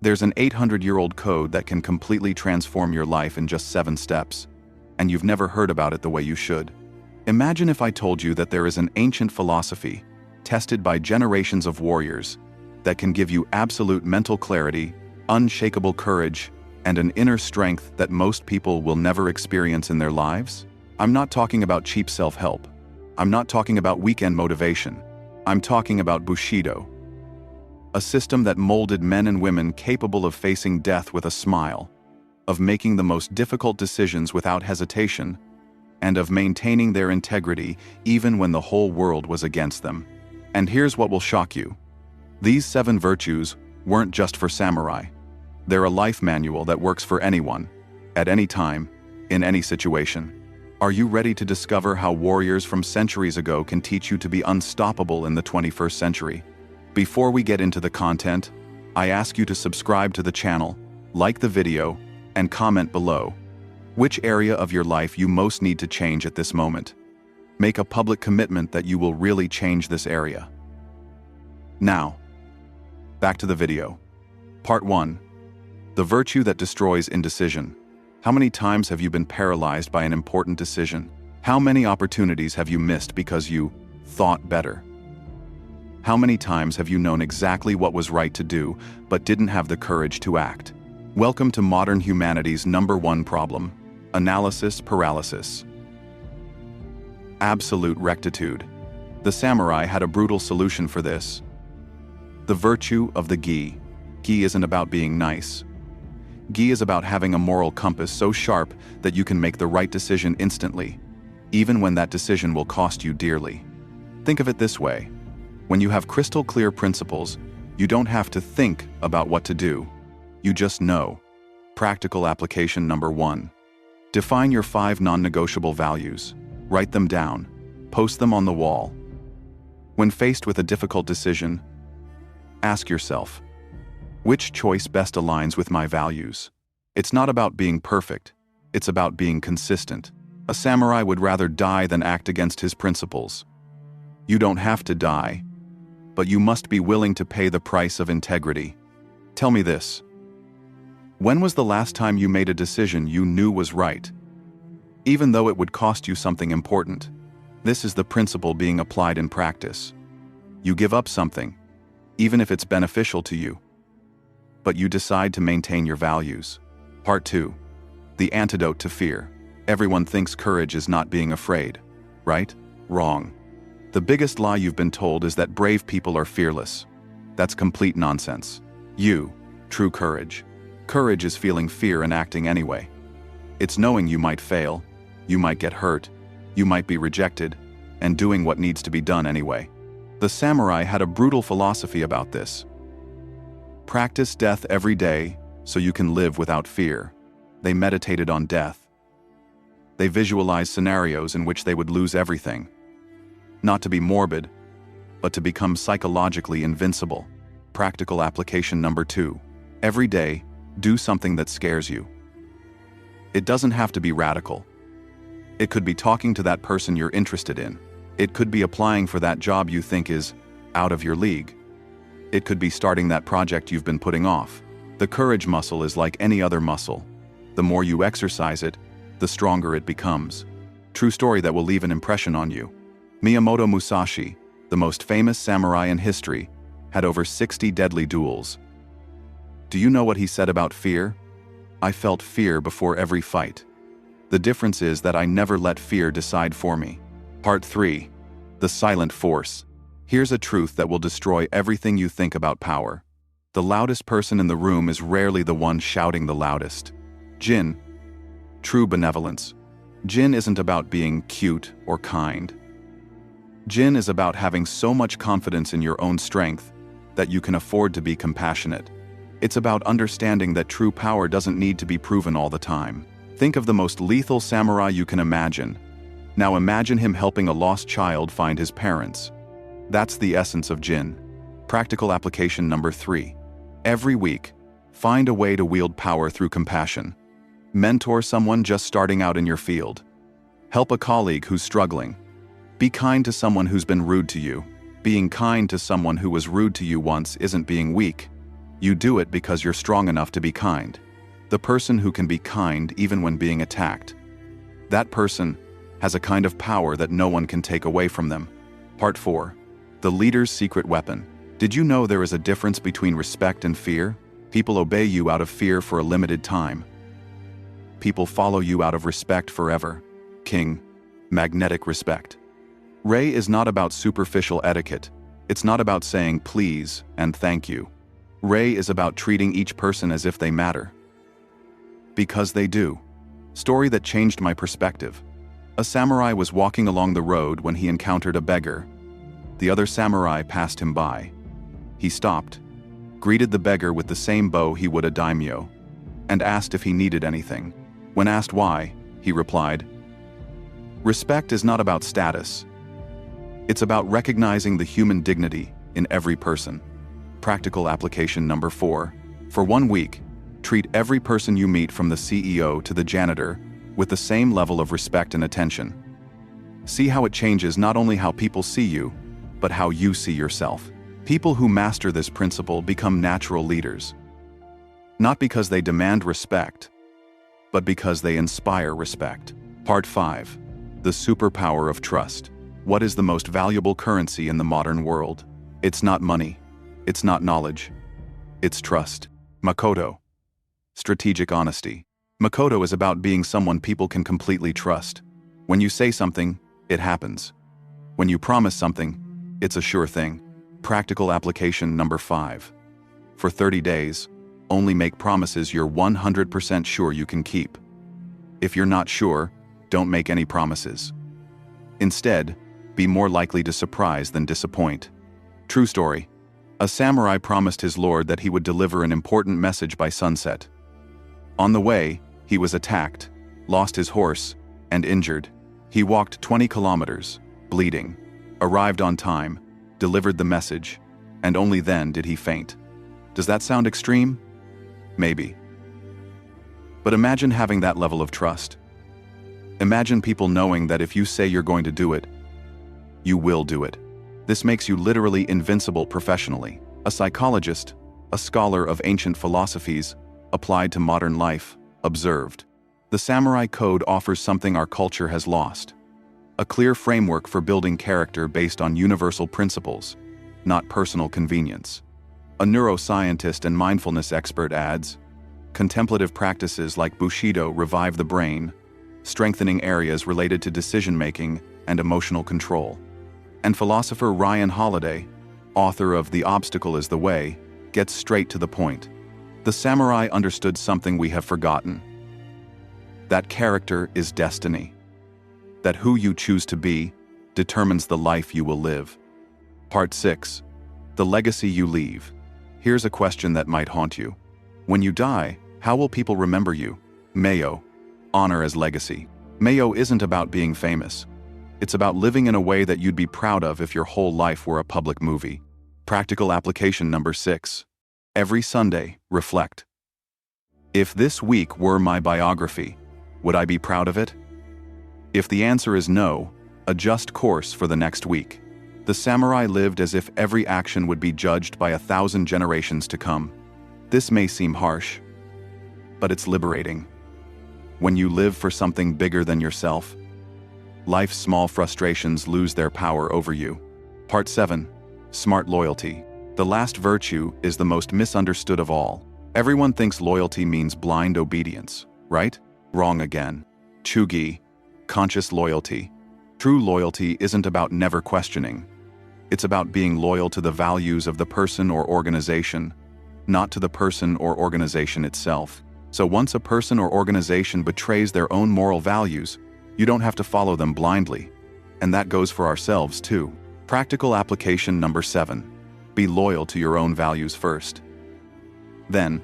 There's an 800-year-old code that can completely transform your life in just 7 steps, and you've never heard about it the way you should. Imagine if I told you that there is an ancient philosophy, tested by generations of warriors, that can give you absolute mental clarity, unshakable courage, and an inner strength that most people will never experience in their lives? I'm not talking about cheap self-help. I'm not talking about weekend motivation. I'm talking about Bushido. A system that molded men and women capable of facing death with a smile, of making the most difficult decisions without hesitation, and of maintaining their integrity even when the whole world was against them. And here's what will shock you. These 7 virtues weren't just for samurai. They're a life manual that works for anyone, at any time, in any situation. Are you ready to discover how warriors from centuries ago can teach you to be unstoppable in the 21st century? Before we get into the content, I ask you to subscribe to the channel, like the video, and comment below which area of your life you most need to change at this moment. Make a public commitment that you will really change this area. Now, back to the video. Part 1. The virtue that destroys indecision. How many times have you been paralyzed by an important decision? How many opportunities have you missed because you thought better? How many times have you known exactly what was right to do, but didn't have the courage to act? Welcome to modern humanity's #1 problem: analysis paralysis. Absolute rectitude. The samurai had a brutal solution for this. The virtue of the gi. Gi isn't about being nice. Gi is about having a moral compass so sharp that you can make the right decision instantly, even when that decision will cost you dearly. Think of it this way. When you have crystal clear principles, you don't have to think about what to do. You just know. Practical application #1. Define your 5 non-negotiable values. Write them down. Post them on the wall. When faced with a difficult decision, ask yourself, which choice best aligns with my values? It's not about being perfect. It's about being consistent. A samurai would rather die than act against his principles. You don't have to die, but you must be willing to pay the price of integrity. Tell me this. When was the last time you made a decision you knew was right, even though it would cost you something important? This is the principle being applied in practice. You give up something, even if it's beneficial to you, but you decide to maintain your values. Part 2. The antidote to fear. Everyone thinks courage is not being afraid, right? Wrong. The biggest lie you've been told is that brave people are fearless. That's complete nonsense. True courage. Courage is feeling fear and acting anyway. It's knowing you might fail, you might get hurt, you might be rejected, and doing what needs to be done anyway. The samurai had a brutal philosophy about this. Practice death every day so you can live without fear. They meditated on death. They visualized scenarios in which they would lose everything. Not to be morbid, but to become psychologically invincible. Practical application #2. Every day, do something that scares you. It doesn't have to be radical. It could be talking to that person you're interested in. It could be applying for that job you think is out of your league. It could be starting that project you've been putting off. The courage muscle is like any other muscle. The more you exercise it, the stronger it becomes. True story that will leave an impression on you. Miyamoto Musashi, the most famous samurai in history, had over 60 deadly duels. Do you know what he said about fear? I felt fear before every fight. The difference is that I never let fear decide for me. Part 3. The silent force. Here's a truth that will destroy everything you think about power. The loudest person in the room is rarely the one shouting the loudest. Jin. True benevolence. Jin isn't about being cute or kind. Jin is about having so much confidence in your own strength that you can afford to be compassionate. It's about understanding that true power doesn't need to be proven all the time. Think of the most lethal samurai you can imagine. Now imagine him helping a lost child find his parents. That's the essence of Jin. Practical application #3. Every week, find a way to wield power through compassion. Mentor someone just starting out in your field. Help a colleague who's struggling. Be kind to someone who's been rude to you. Being kind to someone who was rude to you once isn't being weak. You do it because you're strong enough to be kind. The person who can be kind even when being attacked. That person has a kind of power that no one can take away from them. Part 4. The leader's secret weapon. Did you know there is a difference between respect and fear? People obey you out of fear for a limited time. People follow you out of respect forever. King. Magnetic respect. Rei is not about superficial etiquette. It's not about saying please and thank you. Rei is about treating each person as if they matter. Because they do. Story that changed my perspective. A samurai was walking along the road when he encountered a beggar. The other samurai passed him by. He stopped, greeted the beggar with the same bow he would a daimyo, and asked if he needed anything. When asked why, he replied, "Respect is not about status. It's about recognizing the human dignity in every person." Practical application number 4. For 1 week, treat every person you meet from the CEO to the janitor with the same level of respect and attention. See how it changes not only how people see you, but how you see yourself. People who master this principle become natural leaders. Not because they demand respect, but because they inspire respect. Part 5. The superpower of trust. What is the most valuable currency in the modern world? It's not money. It's not knowledge. It's trust. MAKOTO. Strategic honesty. MAKOTO is about being someone people can completely trust. When you say something, it happens. When you promise something, it's a sure thing. Practical application number 5. For 30 days, only make promises you're 100% sure you can keep. If you're not sure, don't make any promises. Instead, be more likely to surprise than disappoint. True story. A samurai promised his lord that he would deliver an important message by sunset. On the way, he was attacked, lost his horse, and injured. He walked 20 kilometers, bleeding, arrived on time, delivered the message, and only then did he faint. Does that sound extreme? Maybe. But imagine having that level of trust. Imagine people knowing that if you say you're going to do it, you will do it. This makes you literally invincible professionally. A psychologist, a scholar of ancient philosophies, applied to modern life, observed. The samurai code offers something our culture has lost. A clear framework for building character based on universal principles, not personal convenience. A neuroscientist and mindfulness expert adds, contemplative practices like Bushido revive the brain, strengthening areas related to decision-making and emotional control. And philosopher Ryan Holiday, author of The Obstacle is the Way, gets straight to the point. The samurai understood something we have forgotten. That character is destiny. That who you choose to be determines the life you will live. Part 6. The legacy you leave. Here's a question that might haunt you. When you die, how will people remember you? Mayo. Honor as legacy. Mayo isn't about being famous. It's about living in a way that you'd be proud of if your whole life were a public movie. Practical application number 6. Every Sunday, reflect. If this week were my biography, would I be proud of it? If the answer is no, adjust course for the next week. The samurai lived as if every action would be judged by 1,000 generations to come. This may seem harsh, but it's liberating. When you live for something bigger than yourself, life's small frustrations lose their power over you. Part 7. Smart loyalty. The last virtue is the most misunderstood of all. Everyone thinks loyalty means blind obedience, right? Wrong again. Chugi. Conscious loyalty. True loyalty isn't about never questioning. It's about being loyal to the values of the person or organization, not to the person or organization itself. So once a person or organization betrays their own moral values, you don't have to follow them blindly. And that goes for ourselves too. Practical application number 7. Be loyal to your own values first. Then,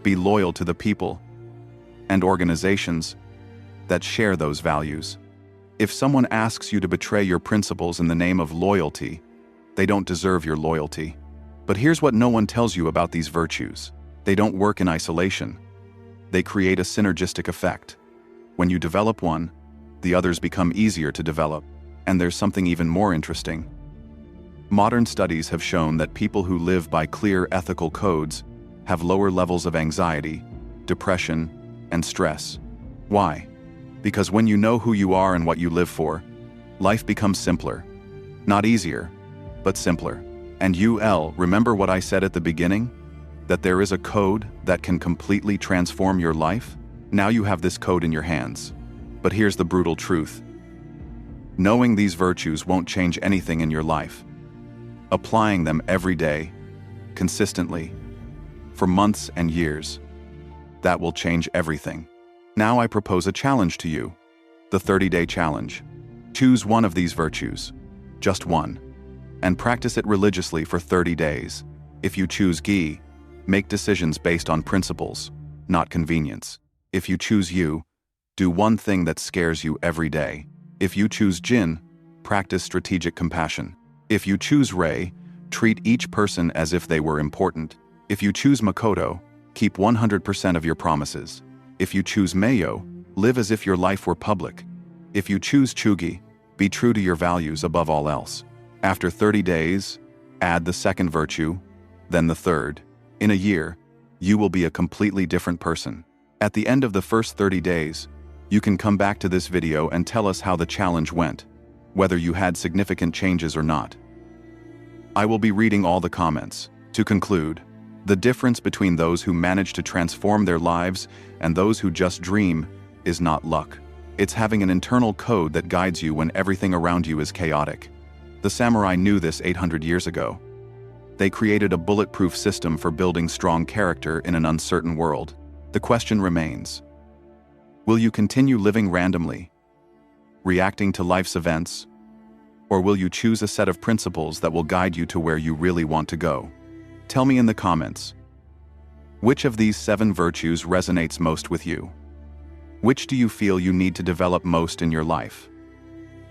be loyal to the people and organizations that share those values. If someone asks you to betray your principles in the name of loyalty, they don't deserve your loyalty. But here's what no one tells you about these virtues. They don't work in isolation. They create a synergistic effect. When you develop one, the others become easier to develop. And there's something even more interesting. Modern studies have shown that people who live by clear ethical codes have lower levels of anxiety, depression, and stress. Why? Because when you know who you are and what you live for, life becomes simpler. Not easier, but simpler. And remember what I said at the beginning? That there is a code that can completely transform your life? Now you have this code in your hands. But here's the brutal truth. Knowing these virtues won't change anything in your life. Applying them every day, consistently, for months and years, that will change everything. Now I propose a challenge to you. The 30-day challenge. Choose one of these virtues, just one, and practice it religiously for 30 days. If you choose Gi, make decisions based on principles, not convenience. If you choose Yu, do one thing that scares you every day. If you choose Jin, practice strategic compassion. If you choose Rei, treat each person as if they were important. If you choose Makoto, keep 100% of your promises. If you choose Meiyo, live as if your life were public. If you choose Chugi, be true to your values above all else. After 30 days, add the second virtue, then the third. In a year, you will be a completely different person. At the end of the first 30 days, you can come back to this video and tell us how the challenge went, whether you had significant changes or not. I will be reading all the comments. To conclude, the difference between those who manage to transform their lives and those who just dream is not luck. It's having an internal code that guides you when everything around you is chaotic. The samurai knew this 800 years ago. They created a bulletproof system for building strong character in an uncertain world. The question remains: will you continue living randomly, reacting to life's events, or will you choose a set of principles that will guide you to where you really want to go? Tell me in the comments. Which of these 7 virtues resonates most with you? Which do you feel you need to develop most in your life?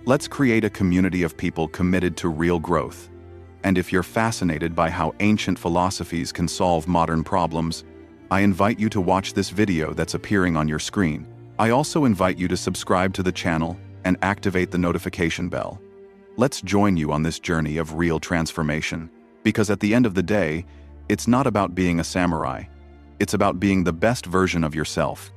Let's create a community of people committed to real growth. And if you're fascinated by how ancient philosophies can solve modern problems, I invite you to watch this video that's appearing on your screen. I also invite you to subscribe to the channel and activate the notification bell. Let's join you on this journey of real transformation. Because at the end of the day, it's not about being a samurai. It's about being the best version of yourself.